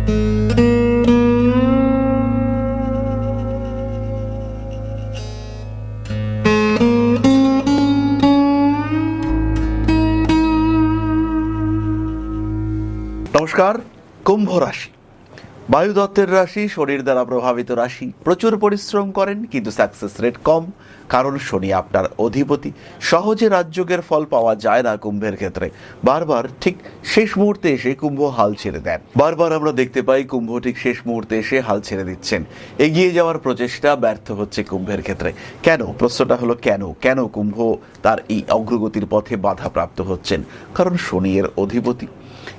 নমস্কার। কুম্ভ রাশি বায়ুদত্তের রাশি, শনির দ্বারা প্রভাবিত রাশি। প্রচুর পরিশ্রম করেন কিন্তু সাকসেস রেট কম, কারণ শনি আপনার অধিপতি। সহজে রাজযোগের ফল পাওয়া যায় না কুম্ভের ক্ষেত্রে। বারবার ঠিক শেষ মুহূর্তে এসে কুম্ভ হাল ছেড়ে দেন। বারবার আমরা দেখতে পাই কুম্ভ ঠিক শেষ মুহূর্তে এসে হাল ছেড়ে দিচ্ছেন। এগিয়ে যাওয়ার প্রচেষ্টা ব্যর্থ হচ্ছে কুম্ভের ক্ষেত্রে। কেন? প্রশ্নটা হলো কেন কুম্ভ তার এই অগ্রগতির পথে বাধাপ্রাপ্ত হচ্ছেন? কারণ শনি এর অধিপতি।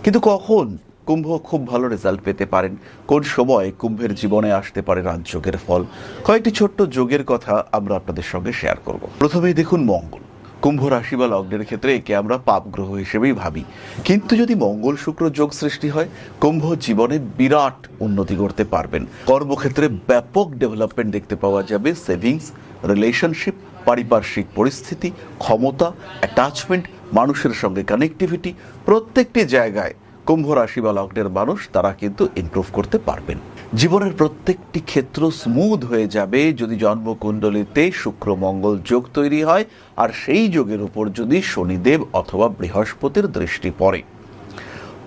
কিন্তু কখন কুম্ভ খুব ভালো রেজাল্ট পেতে পারেন? কোন সময় কুম্ভের জীবনে আসতে পারে রাজযোগের ফল? কয়েকটি ছোট্ট যোগের কথা আমরা আপনাদের সঙ্গে শেয়ার করব। প্রথমেই দেখুন মঙ্গল। কুম্ভ রাশি বা লগ্নের ক্ষেত্রে একে আমরা পাপ গ্রহ হিসেবেই ভাবি, কিন্তু যদি মঙ্গল শুক্র যোগ সৃষ্টি হয়, কুম্ভ জীবনে বিরাট উন্নতি করতে পারবেন। কর্মক্ষেত্রে ব্যাপক ডেভেলপমেন্ট দেখতে পাওয়া যাবে। সেভিংস, রিলেশনশিপ, পারিপার্শ্বিক পরিস্থিতি, ক্ষমতা, অ্যাটাচমেন্ট, মানুষের সঙ্গে কানেক্টিভিটি, প্রত্যেকটি জায়গায় কুম্ভ রাশি বা লগ্নের মানুষ তারা কিন্তু ইমপ্রুভ করতে পারবেন। জীবনের প্রত্যেকটি ক্ষেত্র স্মুথ হয়ে যাবে যদি জন্মকুণ্ডলিতে শুক্র মঙ্গল যোগ তৈরি হয়, আর সেই যোগের উপর যদি শনিদেব অথবা বৃহস্পতির দৃষ্টি পড়ে।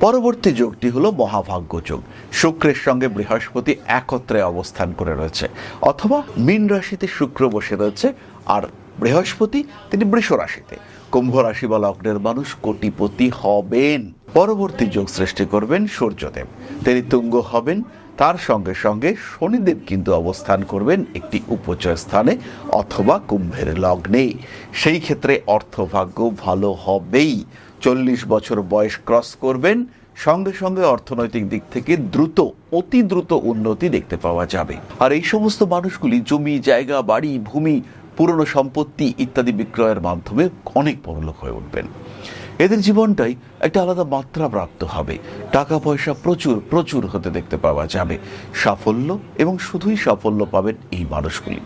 পরবর্তী যোগটি হলো মহাভাগ্য যোগ। শুক্রের সঙ্গে বৃহস্পতি একত্রে অবস্থান করে রয়েছে, অথবা মীন রাশিতে শুক্র বসে রয়েছে আর বৃহস্পতি তিনি বৃষ রাশিতে। কুম্ভ রাশি বা লগ্নের মানুষ কোটিপতি হবেন। পরবর্তী যোগ সৃষ্টি করবেন সূর্যদেব, তিনি তুঙ্গ হবেন। তার সঙ্গে সঙ্গে শনিদেব কিন্তু অবস্থান করবেন একটি উপচয় স্থানে অথবা কুম্ভের লগ্নে। সেই ক্ষেত্রে অর্থভাগ্য ভালো হবেই। 40 বছর বয়স ক্রস করবেন, সঙ্গে সঙ্গে অর্থনৈতিক দিক থেকে অতি দ্রুত উন্নতি দেখতে পাওয়া যাবে। আর এই সমস্ত মানুষগুলি জমি, জায়গা, বাড়ি, ভূমি, পুরনো সম্পত্তি ইত্যাদি বিক্রয়ের মাধ্যমে অনেক বড়লোক হয়ে উঠবেন। এদের জীবনটাই একটা আলাদা মাত্রা প্রাপ্ত হবে। টাকা পয়সা প্রচুর হতে দেখতে পাওয়া যাবে। সাফল্য এবং শুধুই সাফল্য পাবেন এই মানুষগুলি।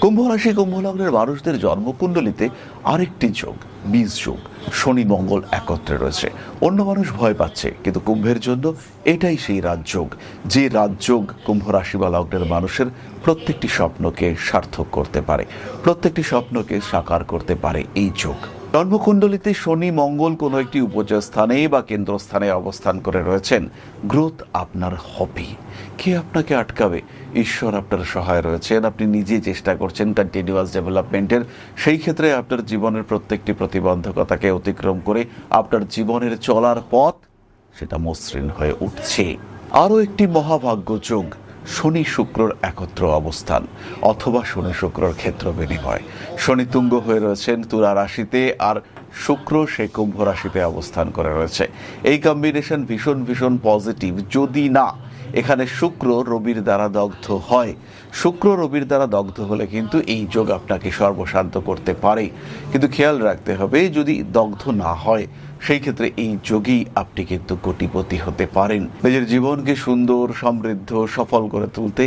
কুম্ভ রাশি কুম্ভ লগ্নের মানুষদের জন্মকুণ্ডলিতে আরেকটি যোগ, বীজ যোগ। শনি মঙ্গল একত্রে রয়েছে। অন্য মানুষ ভয় পাচ্ছে, কিন্তু কুম্ভের জন্য এটাই সেই রাজযোগ, যে রাজযোগ কুম্ভ রাশি বা লগ্নের মানুষের প্রত্যেকটি স্বপ্নকে সার্থক করতে পারে, প্রত্যেকটি স্বপ্নকে সাকার করতে পারে এই যোগ। জন্মকুণ্ডলিতে শনি মঙ্গল কোনো একটি উপচয় স্থানে বা কেন্দ্রস্থানে অবস্থান করে রয়েছেন। গ্রোথ আপনার হবে। কে আপনাকে আটকাবে? ঈশ্বর আপনার সহায় রয়েছেন। আপনি নিজে চেষ্টা করছেন কন্টিনিউয়াস ডেভেলপমেন্টের। সেই ক্ষেত্রে আপনার জীবনের প্রত্যেকটি প্রতিবন্ধকতাকে অতিক্রম করে আপনার জীবনের চলার পথ সেটা মসৃণ হয়ে উঠছে। আরও একটি মহাভাগ্য যোগ, শনি শুক্রর একত্র অবস্থান অথবা শনি শুক্রর ক্ষেত্র বিনিময়। শনি তুঙ্গ হয়ে রয়েছেন তুলা রাশিতে, আর শুক্র সে কুম্ভ রাশিতে অবস্থান করে রয়েছে। এই কম্বিনেশন ভীষণ পজিটিভ, যদি না এখানে শুক্র রবির দ্বারা দগ্ধ হয়। শুক্র রবির দ্বারা দগ্ধ হলে কিন্তু এই যোগ আপনাকে সর্বশান্ত করতে পারে, কিন্তু খেয়াল রাখতে হবে যদি দগ্ধ না হয় সেই ক্ষেত্রে এই যোগেই আপনি কিন্তু কোটিপতি হতে পারেন। নিজের জীবনকে সুন্দর, সমৃদ্ধ, সফল করে তুলতে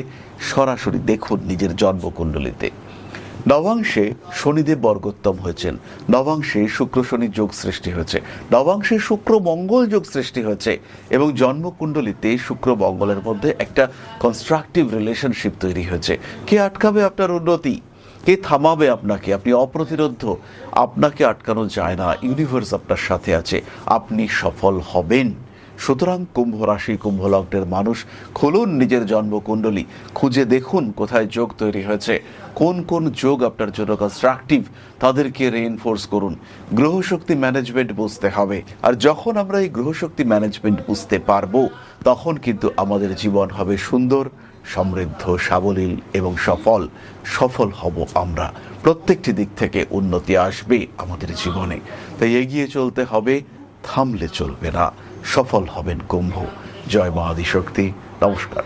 সরাসরি দেখুন নিজের জন্মকুণ্ডলিতে। নবাংশে শনিদেব বর্গোত্তম হয়েছেন, নবাংশে শুক্র শনি যোগ সৃষ্টি হয়েছে, নবাংশে শুক্র মঙ্গল যোগ সৃষ্টি হয়েছে, এবং জন্মকুণ্ডলিতে শুক্র মঙ্গলের মধ্যে একটা কনস্ট্রাকটিভ রিলেশনশিপ তৈরি হয়েছে। কে আটকাবে আপনার উন্নতি? কে থামাবে আপনাকে? আপনি অপ্রতিরোধ্য, আপনাকে আটকানো যায় না। ইউনিভার্স আপনার সাথে আছে, আপনি সফল হবেন। সুতরাং কুম্ভ রাশি কুম্ভ লগ্নের মানুষ খুলুন নিজের জন্মকুণ্ডলী, খুঁজে দেখুন কোথায় যোগ তৈরি হয়েছে, কোন যোগ আপনার জন্য কনস্ট্রাকটিভ, তাদেরকে রিইনফোর্স করুন। গ্রহশক্তি ম্যানেজমেন্ট বুঝতে হবে, আর যখন আমরা এই গ্রহশক্তি ম্যানেজমেন্ট বুঝতে পারবো তখন কিন্তু আমাদের জীবন হবে সুন্দর, সমৃদ্ধ, সাবলীল এবং সফল হব আমরা। প্রত্যেকটি দিক থেকে উন্নতি আসবে আমাদের জীবনে। তাই এগিয়ে চলতে হবে, থামলে চলবে না। সফল হবেন কুম্ভ। জয় মা আদিশক্তি। নমস্কার।